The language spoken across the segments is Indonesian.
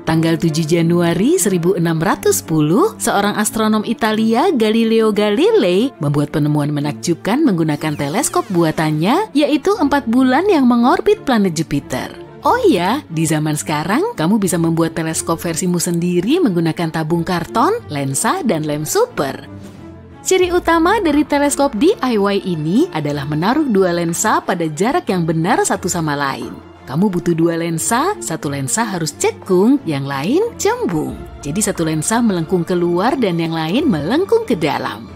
Tanggal 7 Januari 1610, seorang astronom Italia, Galileo Galilei, membuat penemuan menakjubkan menggunakan teleskop buatannya, yaitu 4 bulan yang mengorbit planet Jupiter. Oh iya, di zaman sekarang, kamu bisa membuat teleskop versimu sendiri menggunakan tabung karton, lensa, dan lem super. Ciri utama dari teleskop DIY ini adalah menaruh 2 lensa pada jarak yang benar satu sama lain. Kamu butuh 2 lensa, satu lensa harus cekung, yang lain cembung. Jadi satu lensa melengkung keluar dan yang lain melengkung ke dalam.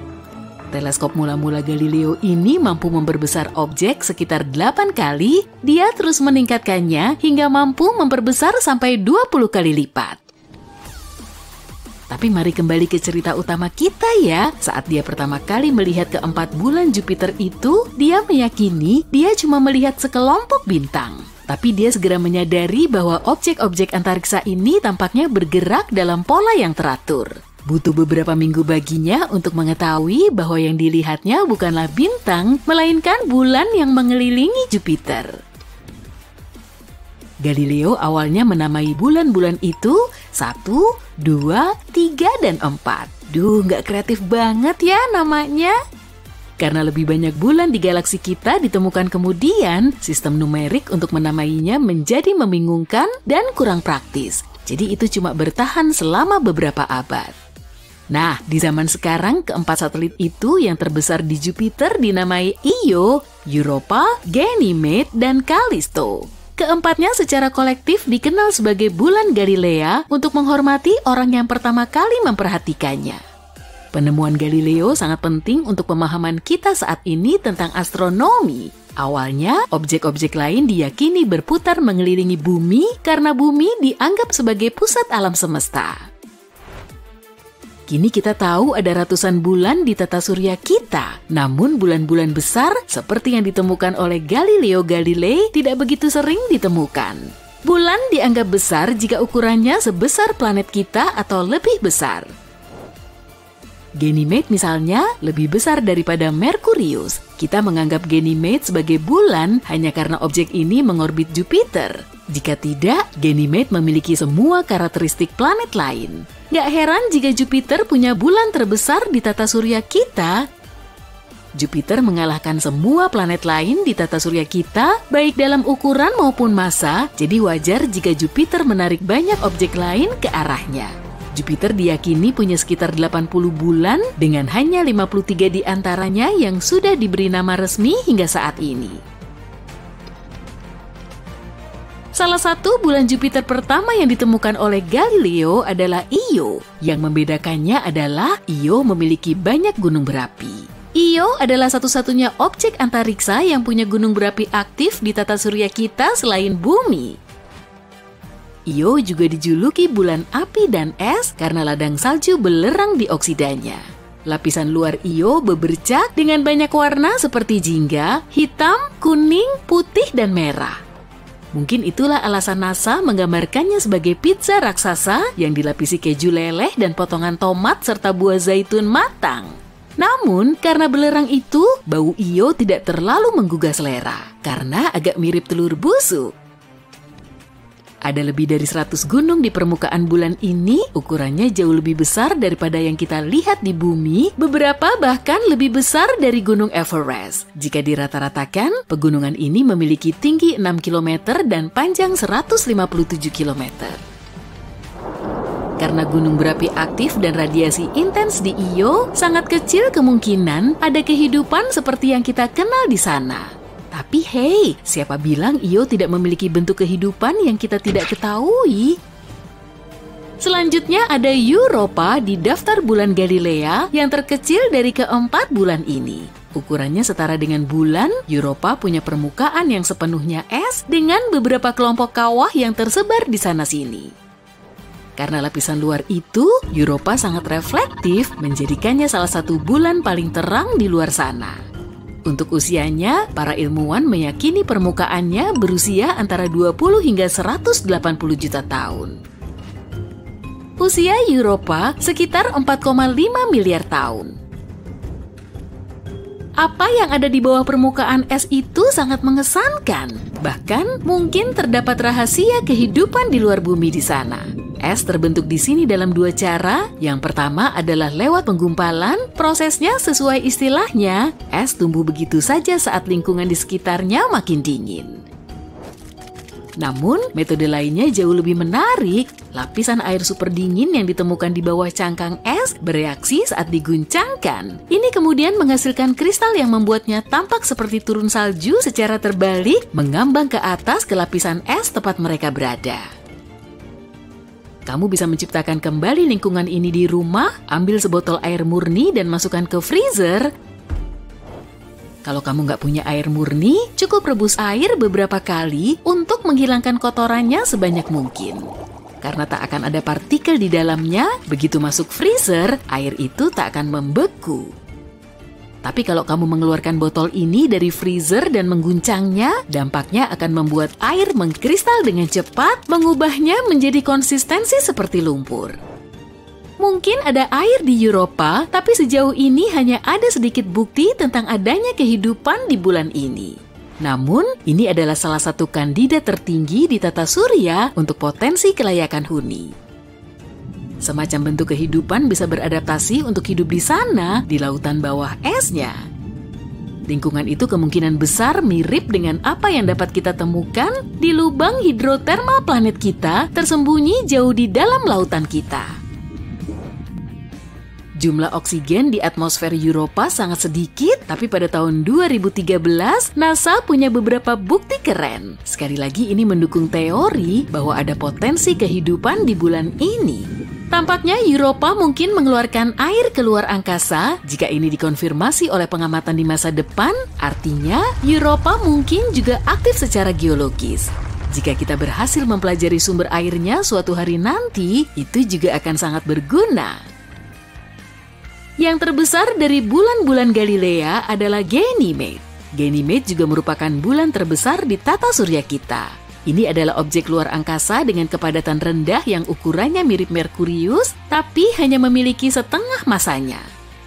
Teleskop mula-mula Galileo ini mampu memperbesar objek sekitar 8 kali, dia terus meningkatkannya hingga mampu memperbesar sampai 20 kali lipat. Tapi mari kembali ke cerita utama kita ya. Saat dia pertama kali melihat ke 4 bulan Jupiter itu, dia meyakini dia cuma melihat sekelompok bintang. Tapi dia segera menyadari bahwa objek-objek antariksa ini tampaknya bergerak dalam pola yang teratur. Butuh beberapa minggu baginya untuk mengetahui bahwa yang dilihatnya bukanlah bintang, melainkan bulan yang mengelilingi Jupiter. Galileo awalnya menamai bulan-bulan itu 1, 2, 3, dan 4. Nggak kreatif banget ya namanya. Karena lebih banyak bulan di galaksi kita ditemukan kemudian, sistem numerik untuk menamainya menjadi membingungkan dan kurang praktis. Jadi itu cuma bertahan selama beberapa abad. Nah, di zaman sekarang, keempat satelit itu yang terbesar di Jupiter dinamai Io, Europa, Ganymede, dan Callisto. Keempatnya secara kolektif dikenal sebagai bulan Galilea untuk menghormati orang yang pertama kali memperhatikannya. Penemuan Galileo sangat penting untuk pemahaman kita saat ini tentang astronomi. Awalnya, objek-objek lain diyakini berputar mengelilingi bumi karena bumi dianggap sebagai pusat alam semesta. Kini kita tahu ada ratusan bulan di tata surya kita, namun bulan-bulan besar seperti yang ditemukan oleh Galileo Galilei tidak begitu sering ditemukan. Bulan dianggap besar jika ukurannya sebesar planet kita atau lebih besar. Ganymede misalnya lebih besar daripada Merkurius. Kita menganggap Ganymede sebagai bulan hanya karena objek ini mengorbit Jupiter. Jika tidak, Ganymede memiliki semua karakteristik planet lain. Gak heran jika Jupiter punya bulan terbesar di tata surya kita. Jupiter mengalahkan semua planet lain di tata surya kita, baik dalam ukuran maupun massa, jadi wajar jika Jupiter menarik banyak objek lain ke arahnya. Jupiter diyakini punya sekitar 80 bulan dengan hanya 53 di antaranya yang sudah diberi nama resmi hingga saat ini. Salah satu bulan Jupiter pertama yang ditemukan oleh Galileo adalah Io. Yang membedakannya adalah Io memiliki banyak gunung berapi. Io adalah satu-satunya objek antariksa yang punya gunung berapi aktif di tata surya kita selain Bumi. Io juga dijuluki bulan api dan es karena ladang salju belerang di oksidanya. Lapisan luar Io bebercak dengan banyak warna seperti jingga, hitam, kuning, putih, dan merah. Mungkin itulah alasan NASA menggambarkannya sebagai pizza raksasa yang dilapisi keju leleh dan potongan tomat serta buah zaitun matang. Namun, karena belerang itu, bau Io tidak terlalu menggugah selera karena agak mirip telur busuk. Ada lebih dari 100 gunung di permukaan bulan ini, ukurannya jauh lebih besar daripada yang kita lihat di bumi, beberapa bahkan lebih besar dari Gunung Everest. Jika dirata-ratakan, pegunungan ini memiliki tinggi 6 km dan panjang 157 km. Karena gunung berapi aktif dan radiasi intens di Io, sangat kecil kemungkinan ada kehidupan seperti yang kita kenal di sana. Tapi hei, siapa bilang Io tidak memiliki bentuk kehidupan yang kita tidak ketahui? Selanjutnya ada Europa di daftar bulan Galilea yang terkecil dari keempat bulan ini. Ukurannya setara dengan bulan, Europa punya permukaan yang sepenuhnya es dengan beberapa kelompok kawah yang tersebar di sana-sini. Karena lapisan luar itu, Europa sangat reflektif, menjadikannya salah satu bulan paling terang di luar sana. Untuk usianya, para ilmuwan meyakini permukaannya berusia antara 20 hingga 180 juta tahun. Usia Europa sekitar 4,5 miliar tahun. Apa yang ada di bawah permukaan es itu sangat mengesankan. Bahkan mungkin terdapat rahasia kehidupan di luar bumi di sana. Es terbentuk di sini dalam dua cara. Yang pertama adalah lewat penggumpalan. Prosesnya sesuai istilahnya, es tumbuh begitu saja saat lingkungan di sekitarnya makin dingin. Namun, metode lainnya jauh lebih menarik. Lapisan air super dingin yang ditemukan di bawah cangkang es bereaksi saat diguncangkan. Ini kemudian menghasilkan kristal yang membuatnya tampak seperti turun salju secara terbalik, mengambang ke atas ke lapisan es tempat mereka berada. Kamu bisa menciptakan kembali lingkungan ini di rumah, ambil sebotol air murni dan masukkan ke freezer. Kalau kamu nggak punya air murni, cukup rebus air beberapa kali untuk menghilangkan kotorannya sebanyak mungkin. Karena tak akan ada partikel di dalamnya, begitu masuk freezer, air itu tak akan membeku. Tapi kalau kamu mengeluarkan botol ini dari freezer dan mengguncangnya, dampaknya akan membuat air mengkristal dengan cepat, mengubahnya menjadi konsistensi seperti lumpur. Mungkin ada air di Eropa, tapi sejauh ini hanya ada sedikit bukti tentang adanya kehidupan di bulan ini. Namun, ini adalah salah satu kandidat tertinggi di tata surya untuk potensi kelayakan huni. Semacam bentuk kehidupan bisa beradaptasi untuk hidup di sana, di lautan bawah esnya. Lingkungan itu kemungkinan besar mirip dengan apa yang dapat kita temukan di lubang hidrotermal planet kita tersembunyi jauh di dalam lautan kita. Jumlah oksigen di atmosfer Eropa sangat sedikit, tapi pada tahun 2013, NASA punya beberapa bukti keren. Sekali lagi ini mendukung teori bahwa ada potensi kehidupan di bulan ini. Tampaknya Eropa mungkin mengeluarkan air ke luar angkasa. Jika ini dikonfirmasi oleh pengamatan di masa depan, artinya Eropa mungkin juga aktif secara geologis. Jika kita berhasil mempelajari sumber airnya suatu hari nanti, itu juga akan sangat berguna. Yang terbesar dari bulan-bulan Galilea adalah Ganymede. Ganymede juga merupakan bulan terbesar di tata surya kita. Ini adalah objek luar angkasa dengan kepadatan rendah yang ukurannya mirip Merkurius, tapi hanya memiliki setengah masanya.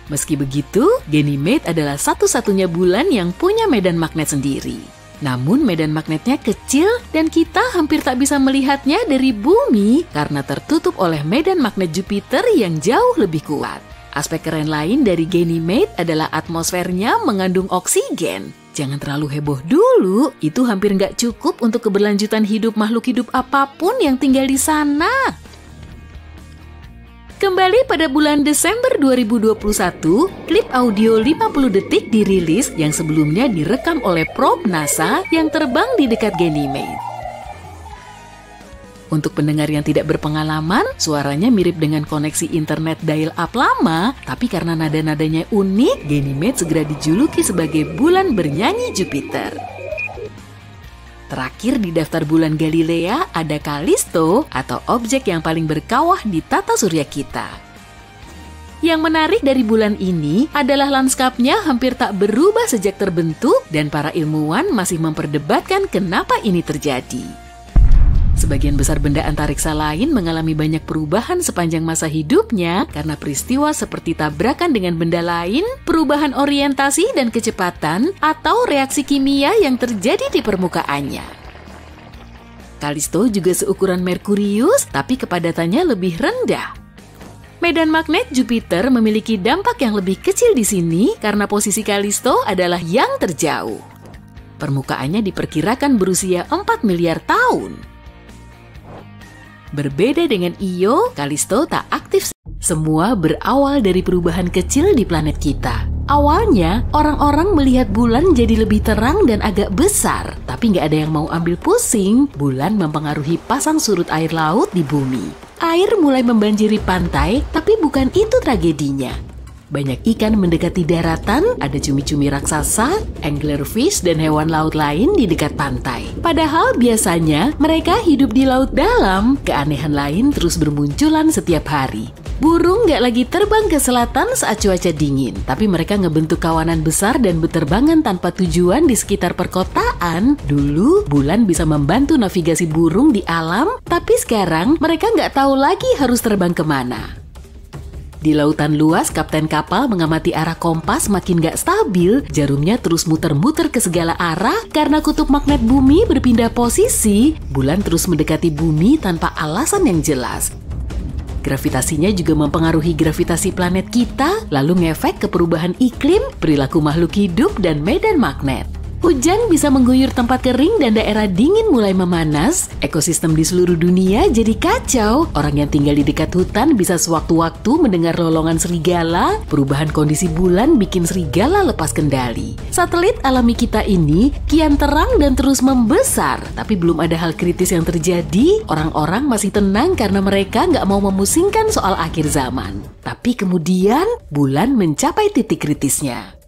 Meski begitu, Ganymede adalah satu-satunya bulan yang punya medan magnet sendiri. Namun medan magnetnya kecil dan kita hampir tak bisa melihatnya dari bumi karena tertutup oleh medan magnet Jupiter yang jauh lebih kuat. Aspek keren lain dari Ganymede adalah atmosfernya mengandung oksigen. Jangan terlalu heboh dulu, itu hampir nggak cukup untuk keberlanjutan hidup makhluk hidup apapun yang tinggal di sana. Kembali pada bulan Desember 2021, klip audio 50 detik dirilis yang sebelumnya direkam oleh probe NASA yang terbang di dekat Ganymede. Untuk pendengar yang tidak berpengalaman, suaranya mirip dengan koneksi internet dial-up lama, tapi karena nada-nadanya unik, Ganymede segera dijuluki sebagai bulan bernyanyi Jupiter. Terakhir di daftar bulan Galilea ada Callisto atau objek yang paling berkawah di tata surya kita. Yang menarik dari bulan ini adalah lanskapnya hampir tak berubah sejak terbentuk dan para ilmuwan masih memperdebatkan kenapa ini terjadi. Sebagian besar benda antariksa lain mengalami banyak perubahan sepanjang masa hidupnya karena peristiwa seperti tabrakan dengan benda lain, perubahan orientasi dan kecepatan, atau reaksi kimia yang terjadi di permukaannya. Callisto juga seukuran Merkurius, tapi kepadatannya lebih rendah. Medan magnet Jupiter memiliki dampak yang lebih kecil di sini karena posisi Callisto adalah yang terjauh. Permukaannya diperkirakan berusia 4 miliar tahun. Berbeda dengan Io, Callisto tak aktif. Semua berawal dari perubahan kecil di planet kita. Awalnya, orang-orang melihat bulan jadi lebih terang dan agak besar. Tapi nggak ada yang mau ambil pusing, bulan mempengaruhi pasang surut air laut di bumi. Air mulai membanjiri pantai, tapi bukan itu tragedinya. Banyak ikan mendekati daratan, ada cumi-cumi raksasa, anglerfish, dan hewan laut lain di dekat pantai. Padahal biasanya mereka hidup di laut dalam, keanehan lain terus bermunculan setiap hari. Burung nggak lagi terbang ke selatan saat cuaca dingin, tapi mereka ngebentuk kawanan besar dan berterbangan tanpa tujuan di sekitar perkotaan. Dulu, bulan bisa membantu navigasi burung di alam, tapi sekarang mereka nggak tahu lagi harus terbang kemana. Di lautan luas, kapten kapal mengamati arah kompas makin gak stabil, jarumnya terus muter-muter ke segala arah karena kutub magnet bumi berpindah posisi, bulan terus mendekati bumi tanpa alasan yang jelas. Gravitasinya juga mempengaruhi gravitasi planet kita, lalu ngefek ke perubahan iklim, perilaku makhluk hidup, dan medan magnet. Hujan bisa mengguyur tempat kering dan daerah dingin mulai memanas, ekosistem di seluruh dunia jadi kacau, orang yang tinggal di dekat hutan bisa sewaktu-waktu mendengar lolongan serigala, perubahan kondisi bulan bikin serigala lepas kendali. Satelit alami kita ini kian terang dan terus membesar, tapi belum ada hal kritis yang terjadi, orang-orang masih tenang karena mereka nggak mau memusingkan soal akhir zaman. Tapi kemudian, bulan mencapai titik kritisnya.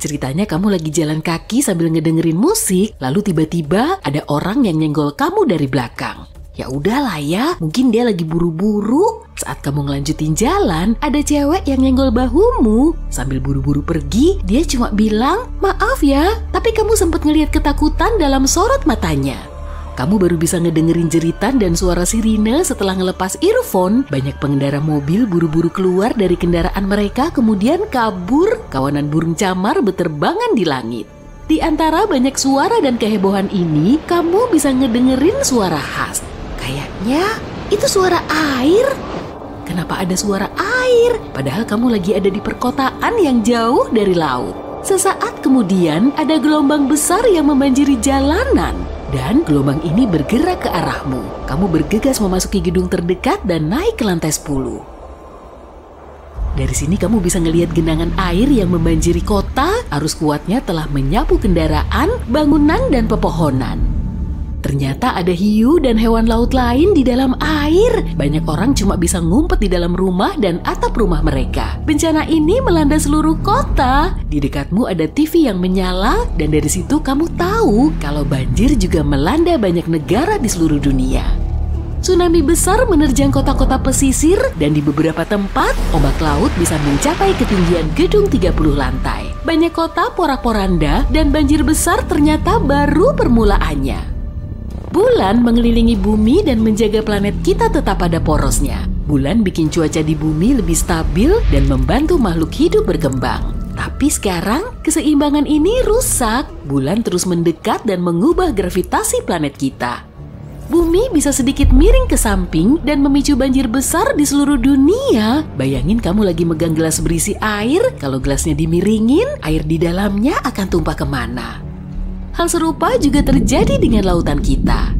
Ceritanya kamu lagi jalan kaki sambil ngedengerin musik, lalu tiba-tiba ada orang yang nyenggol kamu dari belakang. Ya udahlah ya, mungkin dia lagi buru-buru. Saat kamu ngelanjutin jalan, ada cewek yang nyenggol bahumu. Sambil buru-buru pergi, dia cuma bilang, "Maaf ya, tapi kamu sempat ngelihat ketakutan dalam sorot matanya." Kamu baru bisa ngedengerin jeritan dan suara sirine setelah ngelepas earphone. Banyak pengendara mobil buru-buru keluar dari kendaraan mereka kemudian kabur. Kawanan burung camar beterbangan di langit. Di antara banyak suara dan kehebohan ini, kamu bisa ngedengerin suara khas. Kayaknya itu suara air. Kenapa ada suara air? Padahal kamu lagi ada di perkotaan yang jauh dari laut. Sesaat kemudian ada gelombang besar yang membanjiri jalanan. Dan gelombang ini bergerak ke arahmu. Kamu bergegas memasuki gedung terdekat dan naik ke lantai 10. Dari sini kamu bisa ngelihat genangan air yang membanjiri kota. Arus kuatnya telah menyapu kendaraan, bangunan, dan pepohonan. Ternyata ada hiu dan hewan laut lain di dalam air. Banyak orang cuma bisa ngumpet di dalam rumah dan atap rumah mereka. Bencana ini melanda seluruh kota. Di dekatmu ada TV yang menyala dan dari situ kamu tahu kalau banjir juga melanda banyak negara di seluruh dunia. Tsunami besar menerjang kota-kota pesisir dan di beberapa tempat ombak laut bisa mencapai ketinggian gedung 30 lantai. Banyak kota porak-poranda dan banjir besar ternyata baru permulaannya. Bulan mengelilingi bumi dan menjaga planet kita tetap pada porosnya. Bulan bikin cuaca di bumi lebih stabil dan membantu makhluk hidup berkembang. Tapi sekarang, keseimbangan ini rusak. Bulan terus mendekat dan mengubah gravitasi planet kita. Bumi bisa sedikit miring ke samping dan memicu banjir besar di seluruh dunia. Bayangin kamu lagi megang gelas berisi air, kalau gelasnya dimiringin, air di dalamnya akan tumpah kemana? Hal serupa juga terjadi dengan lautan kita.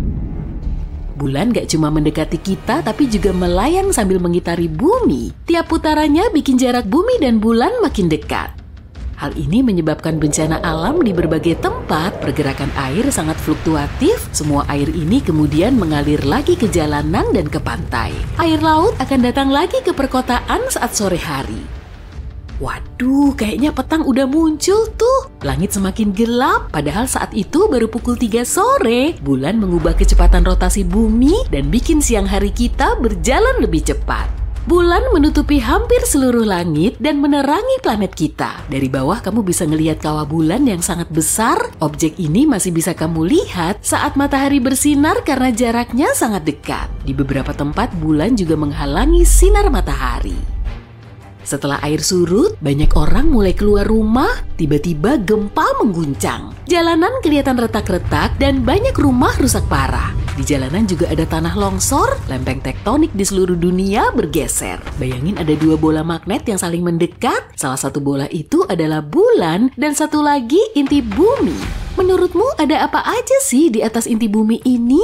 Bulan gak cuma mendekati kita, tapi juga melayang sambil mengitari bumi. Tiap putarannya bikin jarak bumi dan bulan makin dekat. Hal ini menyebabkan bencana alam di berbagai tempat. Pergerakan air sangat fluktuatif. Semua air ini kemudian mengalir lagi ke jalanan dan ke pantai. Air laut akan datang lagi ke perkotaan saat sore hari. Waduh, kayaknya petang udah muncul tuh. Langit semakin gelap, padahal saat itu baru pukul 3 sore. Bulan mengubah kecepatan rotasi bumi dan bikin siang hari kita berjalan lebih cepat. Bulan menutupi hampir seluruh langit dan menerangi planet kita. Dari bawah kamu bisa ngelihat kawah bulan yang sangat besar. Objek ini masih bisa kamu lihat saat matahari bersinar karena jaraknya sangat dekat. Di beberapa tempat bulan juga menghalangi sinar matahari. Setelah air surut, banyak orang mulai keluar rumah, tiba-tiba gempa mengguncang. Jalanan kelihatan retak-retak dan banyak rumah rusak parah. Di jalanan juga ada tanah longsor, lempeng tektonik di seluruh dunia bergeser. Bayangin ada 2 bola magnet yang saling mendekat, salah satu bola itu adalah bulan dan satu lagi inti bumi. Menurutmu ada apa aja sih di atas inti bumi ini?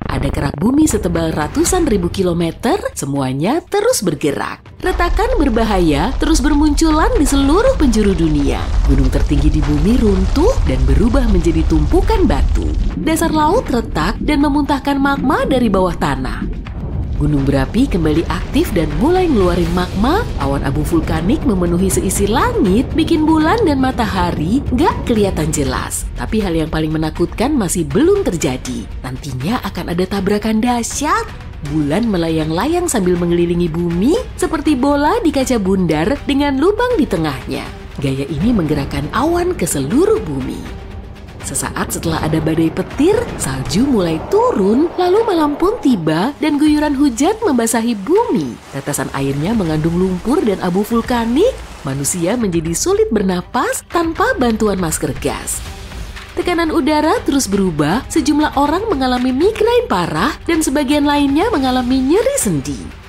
Ada kerak bumi setebal ratusan ribu kilometer, semuanya terus bergerak. Retakan berbahaya terus bermunculan di seluruh penjuru dunia. Gunung tertinggi di bumi runtuh dan berubah menjadi tumpukan batu. Dasar laut retak dan memuntahkan magma dari bawah tanah. Gunung berapi kembali aktif dan mulai ngeluarin magma. Awan abu vulkanik memenuhi seisi langit, bikin bulan dan matahari nggak kelihatan jelas. Tapi hal yang paling menakutkan masih belum terjadi. Nantinya akan ada tabrakan dahsyat. Bulan melayang-layang sambil mengelilingi bumi seperti bola di kaca bundar dengan lubang di tengahnya. Gaya ini menggerakkan awan ke seluruh bumi. Sesaat setelah ada badai petir, salju mulai turun, lalu malam pun tiba dan guyuran hujan membasahi bumi. Tetesan airnya mengandung lumpur dan abu vulkanik. Manusia menjadi sulit bernapas tanpa bantuan masker gas. Tekanan udara terus berubah, sejumlah orang mengalami migrain parah dan sebagian lainnya mengalami nyeri sendi.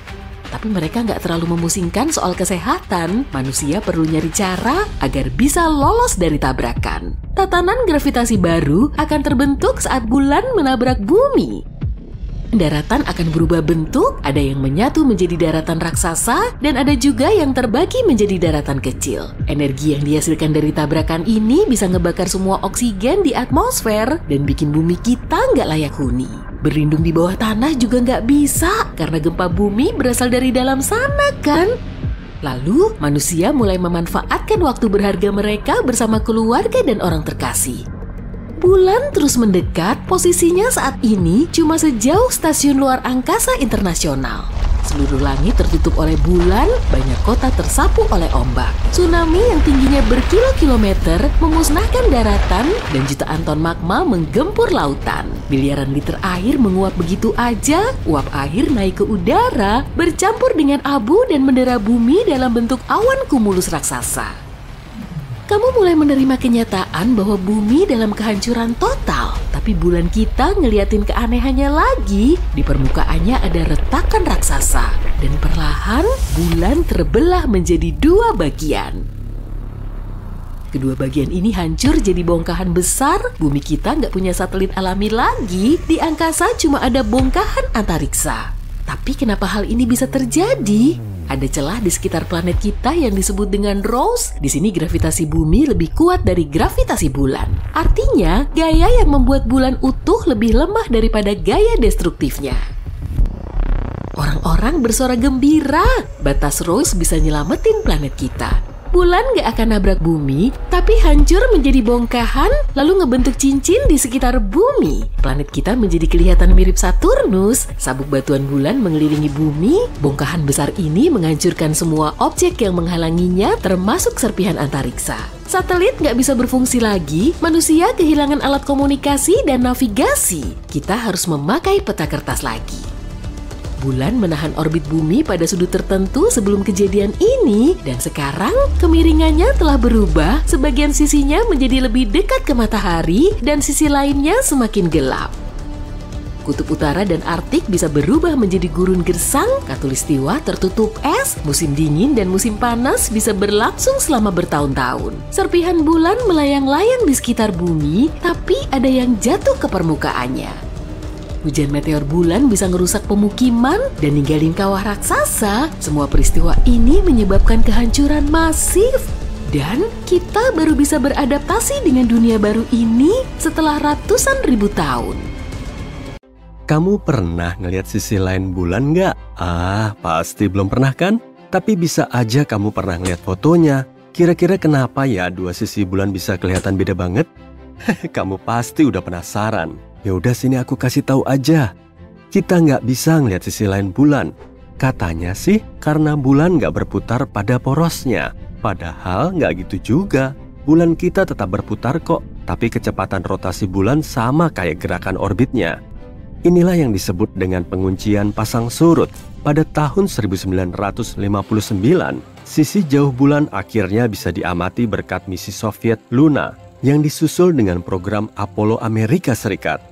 Tapi mereka nggak terlalu memusingkan soal kesehatan. Manusia perlu nyari cara agar bisa lolos dari tabrakan. Tatanan gravitasi baru akan terbentuk saat bulan menabrak bumi. Daratan akan berubah bentuk, ada yang menyatu menjadi daratan raksasa, dan ada juga yang terbagi menjadi daratan kecil. Energi yang dihasilkan dari tabrakan ini bisa ngebakar semua oksigen di atmosfer dan bikin bumi kita nggak layak huni. Berlindung di bawah tanah juga nggak bisa, karena gempa bumi berasal dari dalam sana kan? Lalu, manusia mulai memanfaatkan waktu berharga mereka bersama keluarga dan orang terkasih. Bulan terus mendekat, posisinya saat ini cuma sejauh stasiun luar angkasa internasional. Seluruh langit tertutup oleh bulan, banyak kota tersapu oleh ombak. Tsunami yang tingginya berkilo-kilometer memusnahkan daratan dan jutaan ton magma menggempur lautan. Miliaran liter air menguap begitu aja, uap air naik ke udara, bercampur dengan abu dan mendera bumi dalam bentuk awan kumulus raksasa. Kamu mulai menerima kenyataan bahwa bumi dalam kehancuran total. Tapi bulan kita ngeliatin keanehannya lagi. Di permukaannya ada retakan raksasa. Dan perlahan bulan terbelah menjadi dua bagian. Kedua bagian ini hancur jadi bongkahan besar. Bumi kita nggak punya satelit alami lagi. Di angkasa cuma ada bongkahan antariksa. Tapi kenapa hal ini bisa terjadi? Ada celah di sekitar planet kita yang disebut dengan Ross. Di sini gravitasi bumi lebih kuat dari gravitasi bulan. Artinya, gaya yang membuat bulan utuh lebih lemah daripada gaya destruktifnya. Orang-orang bersuara gembira. Batas Ross bisa nyelamatin planet kita. Bulan gak akan nabrak bumi, tapi hancur menjadi bongkahan, lalu ngebentuk cincin di sekitar bumi. Planet kita menjadi kelihatan mirip Saturnus. Sabuk batuan bulan mengelilingi bumi. Bongkahan besar ini menghancurkan semua objek yang menghalanginya, termasuk serpihan antariksa. Satelit nggak bisa berfungsi lagi, manusia kehilangan alat komunikasi dan navigasi. Kita harus memakai peta kertas lagi. Bulan menahan orbit bumi pada sudut tertentu sebelum kejadian ini, dan sekarang kemiringannya telah berubah. Sebagian sisinya menjadi lebih dekat ke matahari dan sisi lainnya semakin gelap. Kutub utara dan Arktik bisa berubah menjadi gurun gersang, khatulistiwa tertutup es, musim dingin dan musim panas bisa berlangsung selama bertahun-tahun. Serpihan bulan melayang-layang di sekitar bumi, tapi ada yang jatuh ke permukaannya. Hujan meteor bulan bisa ngerusak pemukiman dan ninggalin kawah raksasa. Semua peristiwa ini menyebabkan kehancuran masif. Dan kita baru bisa beradaptasi dengan dunia baru ini setelah ratusan ribu tahun. Kamu pernah ngelihat sisi lain bulan nggak? Pasti belum pernah kan? Tapi bisa aja kamu pernah ngelihat fotonya. Kira-kira kenapa ya dua sisi bulan bisa kelihatan beda banget? Kamu pasti udah penasaran. Ya udah sini aku kasih tahu aja. Kita nggak bisa ngelihat sisi lain bulan. Katanya sih karena bulan nggak berputar pada porosnya. Padahal nggak gitu juga. Bulan kita tetap berputar kok. Tapi kecepatan rotasi bulan sama kayak gerakan orbitnya. Inilah yang disebut dengan penguncian pasang surut. Pada tahun 1959, sisi jauh bulan akhirnya bisa diamati berkat misi Soviet Luna yang disusul dengan program Apollo Amerika Serikat.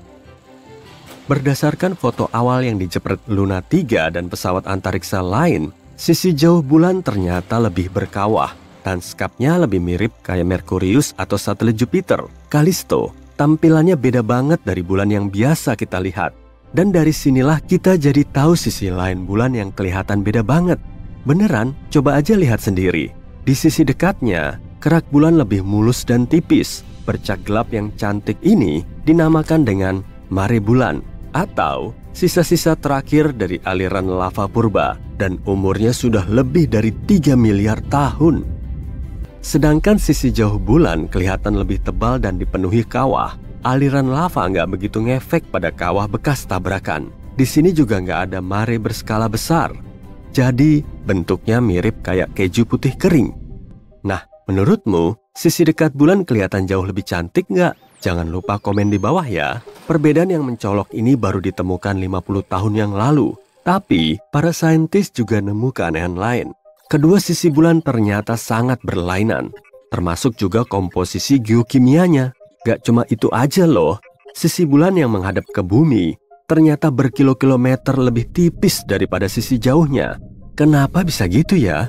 Berdasarkan foto awal yang dijepret Luna 3 dan pesawat antariksa lain, sisi jauh bulan ternyata lebih berkawah. Lanskapnya lebih mirip kayak Merkurius atau satelit Jupiter, Callisto. Tampilannya beda banget dari bulan yang biasa kita lihat. Dan dari sinilah kita jadi tahu sisi lain bulan yang kelihatan beda banget. Beneran, coba aja lihat sendiri. Di sisi dekatnya, kerak bulan lebih mulus dan tipis. Bercak gelap yang cantik ini dinamakan dengan mare bulan, atau sisa-sisa terakhir dari aliran lava purba, dan umurnya sudah lebih dari 3 miliar tahun. Sedangkan sisi jauh bulan kelihatan lebih tebal dan dipenuhi kawah. Aliran lava nggak begitu ngefek pada kawah bekas tabrakan. Di sini juga nggak ada mare berskala besar. Jadi bentuknya mirip kayak keju putih kering. Nah, menurutmu sisi dekat bulan kelihatan jauh lebih cantik nggak? Jangan lupa komen di bawah ya. Perbedaan yang mencolok ini baru ditemukan 50 tahun yang lalu. Tapi, para saintis juga nemu keanehan lain. Kedua sisi bulan ternyata sangat berlainan, termasuk juga komposisi geokimianya. Gak cuma itu aja loh, sisi bulan yang menghadap ke bumi ternyata berkilo-kilometer lebih tipis daripada sisi jauhnya. Kenapa bisa gitu ya?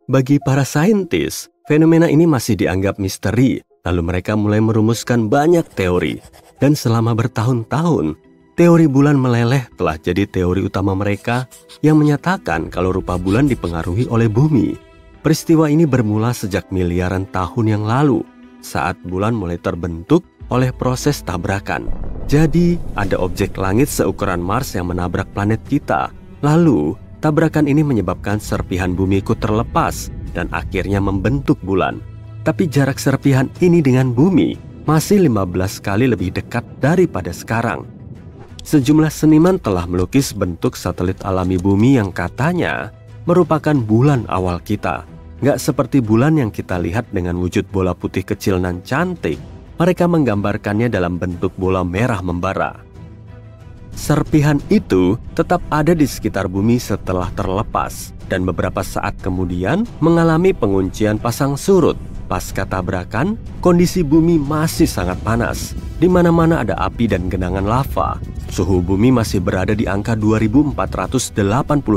Bagi para saintis, fenomena ini masih dianggap misteri. Lalu mereka mulai merumuskan banyak teori. Dan selama bertahun-tahun, teori bulan meleleh telah jadi teori utama mereka yang menyatakan kalau rupa bulan dipengaruhi oleh bumi. Peristiwa ini bermula sejak miliaran tahun yang lalu, saat bulan mulai terbentuk oleh proses tabrakan. Jadi, ada objek langit seukuran Mars yang menabrak planet kita. Lalu, tabrakan ini menyebabkan serpihan bumi ikut terlepas dan akhirnya membentuk bulan. Tapi jarak serpihan ini dengan bumi masih 15 kali lebih dekat daripada sekarang. Sejumlah seniman telah melukis bentuk satelit alami bumi yang katanya merupakan bulan awal kita. Nggak seperti bulan yang kita lihat dengan wujud bola putih kecil nan cantik. Mereka menggambarkannya dalam bentuk bola merah membara. Serpihan itu tetap ada di sekitar bumi setelah terlepas dan beberapa saat kemudian mengalami penguncian pasang surut. Pasca tabrakan, kondisi bumi masih sangat panas. Di mana-mana ada api dan genangan lava. Suhu bumi masih berada di angka 2480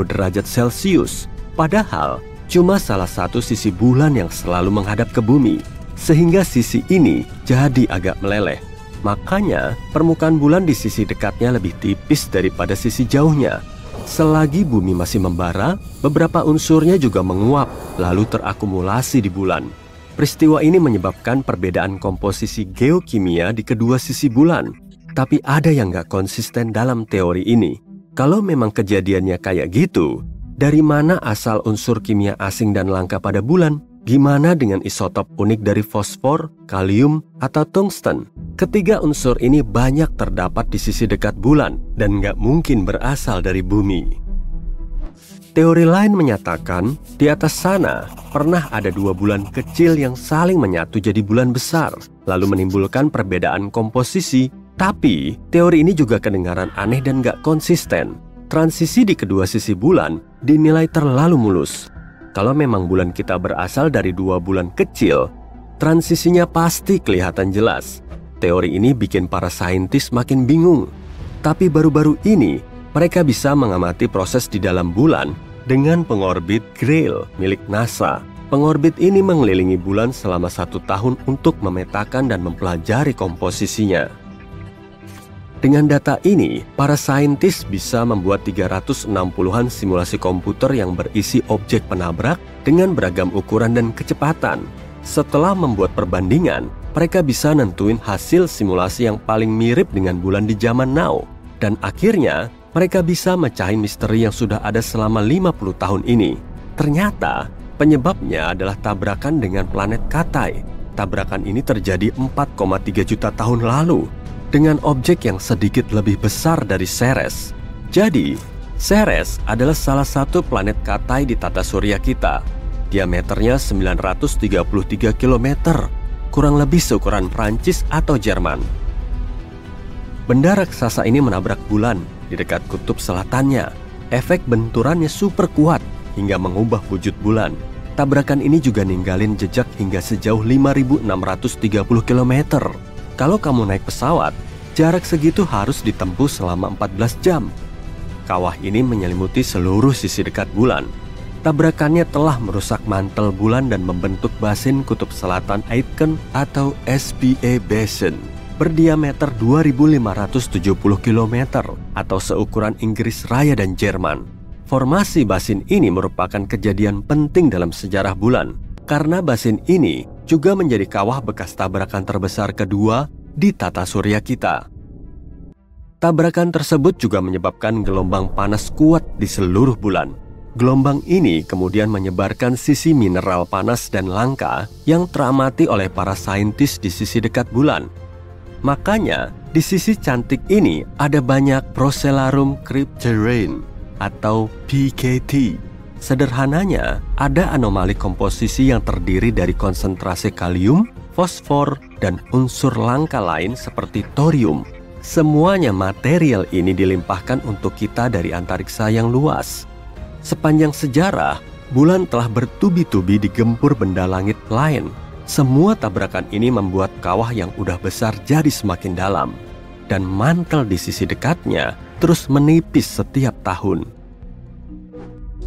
derajat Celcius. Padahal, cuma salah satu sisi bulan yang selalu menghadap ke bumi. Sehingga sisi ini jadi agak meleleh. Makanya, permukaan bulan di sisi dekatnya lebih tipis daripada sisi jauhnya. Selagi bumi masih membara, beberapa unsurnya juga menguap, lalu terakumulasi di bulan. Peristiwa ini menyebabkan perbedaan komposisi geokimia di kedua sisi bulan. Tapi ada yang nggak konsisten dalam teori ini. Kalau memang kejadiannya kayak gitu, dari mana asal unsur kimia asing dan langka pada bulan? Gimana dengan isotop unik dari fosfor, kalium, atau tungsten? Ketiga unsur ini banyak terdapat di sisi dekat bulan dan nggak mungkin berasal dari bumi. Teori lain menyatakan, di atas sana pernah ada dua bulan kecil yang saling menyatu jadi bulan besar, lalu menimbulkan perbedaan komposisi. Tapi, teori ini juga kedengaran aneh dan nggak konsisten. Transisi di kedua sisi bulan dinilai terlalu mulus. Kalau memang bulan kita berasal dari dua bulan kecil, transisinya pasti kelihatan jelas. Teori ini bikin para saintis makin bingung. Tapi baru-baru ini, mereka bisa mengamati proses di dalam bulan dengan pengorbit Grail milik NASA. Pengorbit ini mengelilingi bulan selama 1 tahun untuk memetakan dan mempelajari komposisinya. Dengan data ini, para saintis bisa membuat 360-an simulasi komputer yang berisi objek penabrak dengan beragam ukuran dan kecepatan. Setelah membuat perbandingan, mereka bisa nentuin hasil simulasi yang paling mirip dengan bulan di zaman now. Dan akhirnya, mereka bisa mecahin misteri yang sudah ada selama 50 tahun ini. Ternyata, penyebabnya adalah tabrakan dengan planet Katai. Tabrakan ini terjadi 4,3 juta tahun lalu, dengan objek yang sedikit lebih besar dari Ceres. Jadi, Ceres adalah salah satu planet Katai di tata surya kita. Diameternya 933 km, kurang lebih seukuran Prancis atau Jerman. Benda raksasa ini menabrak bulan di dekat kutub selatannya. Efek benturannya super kuat hingga mengubah wujud bulan. Tabrakan ini juga ninggalin jejak hingga sejauh 5.630 km. Kalau kamu naik pesawat, jarak segitu harus ditempuh selama 14 jam. Kawah ini menyelimuti seluruh sisi dekat bulan. Tabrakannya telah merusak mantel bulan dan membentuk basin kutub selatan Aitken atau SPA Basin. Berdiameter 2.570 km atau seukuran Inggris Raya dan Jerman. Formasi basin ini merupakan kejadian penting dalam sejarah bulan, karena basin ini juga menjadi kawah bekas tabrakan terbesar kedua di tata surya kita. Tabrakan tersebut juga menyebabkan gelombang panas kuat di seluruh bulan. Gelombang ini kemudian menyebarkan sisi mineral panas dan langka yang teramati oleh para saintis di sisi dekat bulan. Makanya, di sisi cantik ini ada banyak Procellarum Crypterae atau PKT. Sederhananya, ada anomali komposisi yang terdiri dari konsentrasi kalium, fosfor, dan unsur langka lain seperti thorium. Semuanya material ini dilimpahkan untuk kita dari antariksa yang luas. Sepanjang sejarah, bulan telah bertubi-tubi digempur benda langit lain. Semua tabrakan ini membuat kawah yang udah besar jadi semakin dalam. Dan mantel di sisi dekatnya terus menipis setiap tahun.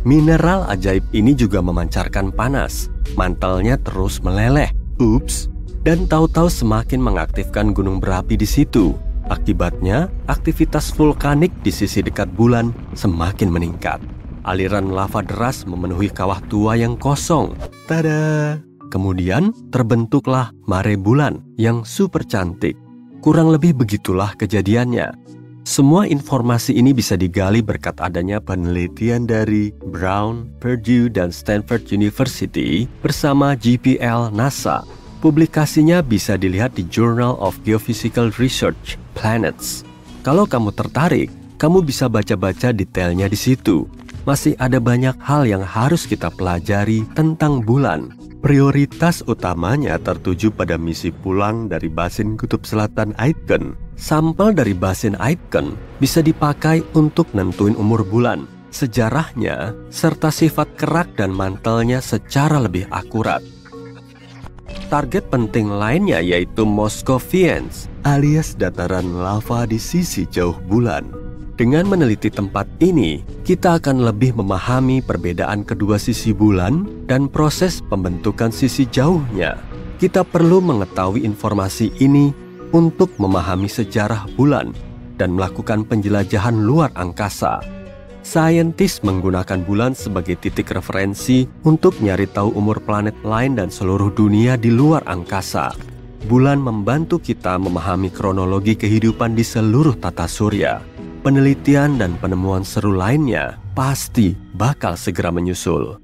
Mineral ajaib ini juga memancarkan panas. Mantelnya terus meleleh. Ups, dan tahu-tahu semakin mengaktifkan gunung berapi di situ. Akibatnya, aktivitas vulkanik di sisi dekat bulan semakin meningkat. Aliran lava deras memenuhi kawah tua yang kosong. Tada! Kemudian terbentuklah mare bulan yang super cantik. Kurang lebih begitulah kejadiannya. Semua informasi ini bisa digali berkat adanya penelitian dari Brown, Purdue, dan Stanford University bersama JPL NASA. Publikasinya bisa dilihat di Journal of Geophysical Research, Planets. Kalau kamu tertarik, kamu bisa baca-baca detailnya di situ. Masih ada banyak hal yang harus kita pelajari tentang bulan. Prioritas utamanya tertuju pada misi pulang dari basin kutub selatan Aitken. Sampel dari basin Aitken bisa dipakai untuk nentuin umur bulan, sejarahnya, serta sifat kerak dan mantelnya secara lebih akurat. Target penting lainnya yaitu Moscovians, alias dataran lava di sisi jauh bulan. Dengan meneliti tempat ini, kita akan lebih memahami perbedaan kedua sisi bulan dan proses pembentukan sisi jauhnya. Kita perlu mengetahui informasi ini untuk memahami sejarah bulan dan melakukan penjelajahan luar angkasa. Saintis menggunakan bulan sebagai titik referensi untuk nyari tahu umur planet lain dan seluruh dunia di luar angkasa. Bulan membantu kita memahami kronologi kehidupan di seluruh tata surya. Penelitian dan penemuan seru lainnya pasti bakal segera menyusul.